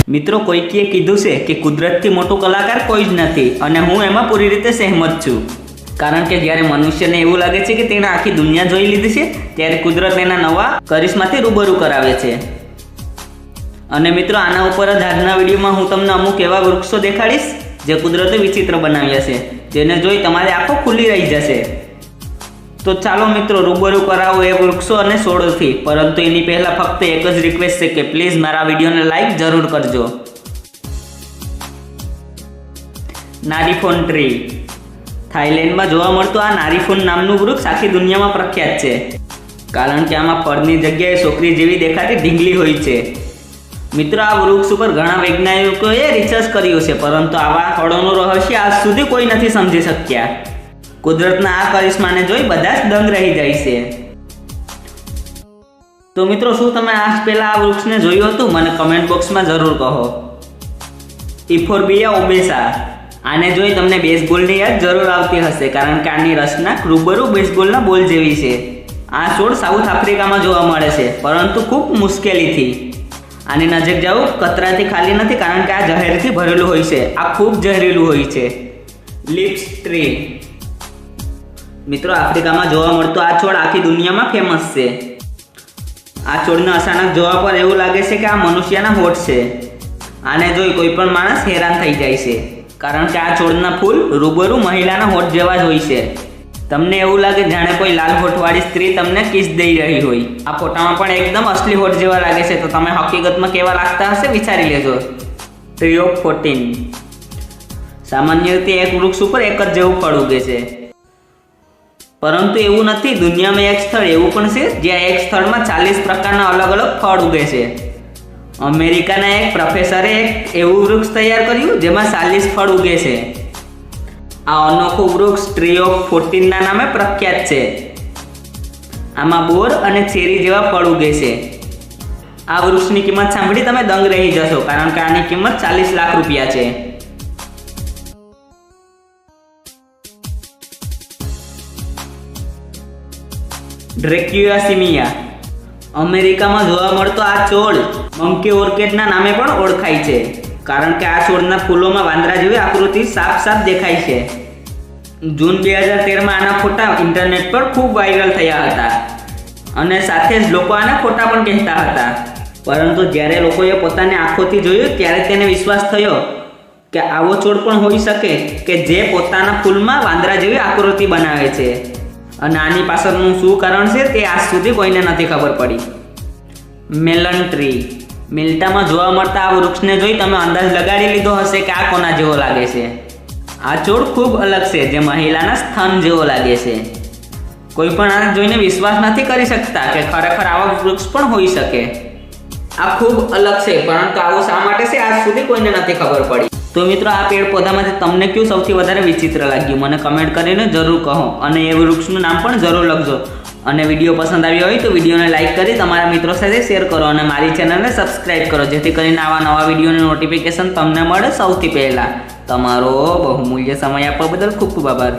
મિત્રો કોઈકીએ કીધું છે કે કુદરતથી મોટો કલાકાર કોઈ જ નથી અને હું એમાં પૂરી રીતે સહેમત છું। કારણ કે જ્યારે મનુષ્યને એવું લાગે છે કે તેણે આખી દુનિયા જોઈ લીધી છે ત્યારે કુદરત એના નવા કરિશ્માથી રૂબરૂ કરાવે છે। અને મિત્રો આના ઉપર જ આજના વિડીયોમાં હું તમને અમુક એવા વૃક્ષો દેખાડીશ જે કુદરતે વિચિત્ર બનાવ્યા છે, જેને જોઈ તમારી આંખો ખુલ્લી રહી જશે। તો ચાલો મિત્રો રૂબરૂ કરાવો એ વૃક્ષો અને છોડોથી, પરંતુ એની પહેલાં ફક્ત એક જ રિક્વેસ્ટ છે કે પ્લીઝ મારા વિડીયોને લાઈક જરૂર કરજો। નારીફોન ટ્રી। થાઈલેન્ડમાં જોવા મળતું આ નારીફોન નામનું વૃક્ષ આખી દુનિયામાં પ્રખ્યાત છે, કારણ કે આમાં ફળની જગ્યાએ છોકરી જેવી દેખાતી ઢીંગલી હોય છે। મિત્રો આ વૃક્ષ ઉપર ઘણા વૈજ્ઞાનિકોએ રિસર્ચ કર્યું છે, પરંતુ આવા ફળોનું રહસ્ય આજ સુધી કોઈ નથી સમજી શક્યા। કુદરતના આ કરિશ્માને જોઈ બધા જ દંગ રહી જાય છે। તો મિત્રો શું તમે આજ પહેલા આ વૃક્ષને જોયું હતું? મને કમેન્ટ બોક્સમાં જરૂર કહો। ઇફોર્બિયા ઓબેસા। આને જોઈ તમને બેઝબોલની યાદ જરૂર આવતી હશે, કારણ કે આની રચના રૂબરૂ બેઝબોલના બોલ જેવી છે। આ છોડ સાઉથ આફ્રિકામાં જોવા મળે છે, પરંતુ ખૂબ મુશ્કેલીથી। આની નજીક જવું કતરાથી ખાલી નથી, કારણ કે આ ઝેરથી ભરેલું હોય છે। આ ખૂબ ઝેરીલું હોય છે। Lips tree. મિત્રો આફ્રિકામાં જોવા મળતો આ છોડ આખી દુનિયામાં ફેમસ છે। આ છોડને અચાનક જોવા પર એવું લાગે છે કે આ મનુષ્યના હોઠ છે। આને જોઈ કોઈ પણ માણસ હેરાન થઈ જાય છે, કારણ કે આ છોડના ફૂલ રૂબરૂ મહિલાના હોઠ જેવા જ હોય છે। તમને એવું લાગે જાણે કોઈ લાલ હોઠવાળી સ્ત્રી તમને કિસ દઈ રહી હોય। આ ફોટામાં પણ એકદમ અસલી હોઠ જેવા લાગે છે, તો તમે હકીકતમાં કેવા લાગતા હશે વિચારી લેજો। Tree of 14। સામાન્ય રીતે એક વૃક્ષ ઉપર એક જ જેવું ફળ ઉગે છે, પરંતુ એવું નથી। દુનિયામાં એક સ્થળ એવું પણ છે જ્યાં એક સ્થળમાં 40 પ્રકારના અલગ અલગ ફળ ઉગે છે। અમેરિકાના એક પ્રોફેસરે એક એવું વૃક્ષ તૈયાર કર્યું જેમાં 40 ફળ ઉગે છે। આ અનોખું વૃક્ષ ટ્રી ઓફ 14 ના નામે પ્રખ્યાત છે। આમાં બોર અને ચેરી જેવા ફળ ઉગે છે। આ વૃક્ષની કિંમત સાંભળી તમે દંગ રહી જશો, કારણ કે આની કિંમત 40 લાખ રૂપિયા છે। ડ્રેક્યુઆસિમિયા। અમેરિકામાં જોવા મળતો આ છોડ મંકી ઓર્કિડના નામે પણ ઓળખાય છે, કારણ કે આ છોડના ફૂલોમાં વાંદરા જેવી આકૃતિ સાફ સાફ દેખાય છે। જૂન 2013માં આના ફોટા ઇન્ટરનેટ પર ખૂબ વાયરલ થયા હતા, અને સાથે જ લોકો આને ફોટા પણ કહેતા હતા। પરંતુ જ્યારે લોકોએ પોતાની આંખોથી જોયું ત્યારે તેને વિશ્વાસ થયો કે આવો છોડ પણ હોઈ શકે કે જે પોતાના ફૂલમાં વાંદરા જેવી આકૃતિ બનાવે છે। અને આની પાછળનું શું કારણ છે તે આજ સુધી કોઈને નથી ખબર પડી। Melon tree. મિલ્ટામાં જોવા મળતા આ વૃક્ષને જોઈ તમે અંદાજ લગાડી લીધો હશે કે આ કોના જેવો લાગે છે। આ છોડ ખૂબ અલગ છે, જે મહિલાના સ્તન જેવો લાગે છે। કોઈ પણ આ જોઈને વિશ્વાસ નથી કરી શકતા કે ખરેખર આવા વૃક્ષ પણ હોઈ શકે। આ ખૂબ અલગ છે, પરંતુ આવું શા માટે છે આજ સુધી કોઈને નથી ખબર પડી। તો મિત્રો આ પેડ પૌધામાંથી તમને કયું સૌથી વધારે વિચિત્ર લાગ્યું મને કમેન્ટ કરીને જરૂર કહો, અને એ વૃક્ષનું નામ પણ જરૂર લખજો। અને વિડીયો પસંદ આવ્યો હોય તો વિડીયોને લાઇક કરી તમારા મિત્રો સાથે શેર કરો, અને મારી ચેનલને સબસ્ક્રાઇબ કરો, જેથી કરીને આવા નવા વિડીયોની નોટિફિકેશન તમને મળે સૌથી પહેલાં। તમારો બહુમૂલ્ય સમય આપવા બદલ ખૂબ ખૂબ આભાર।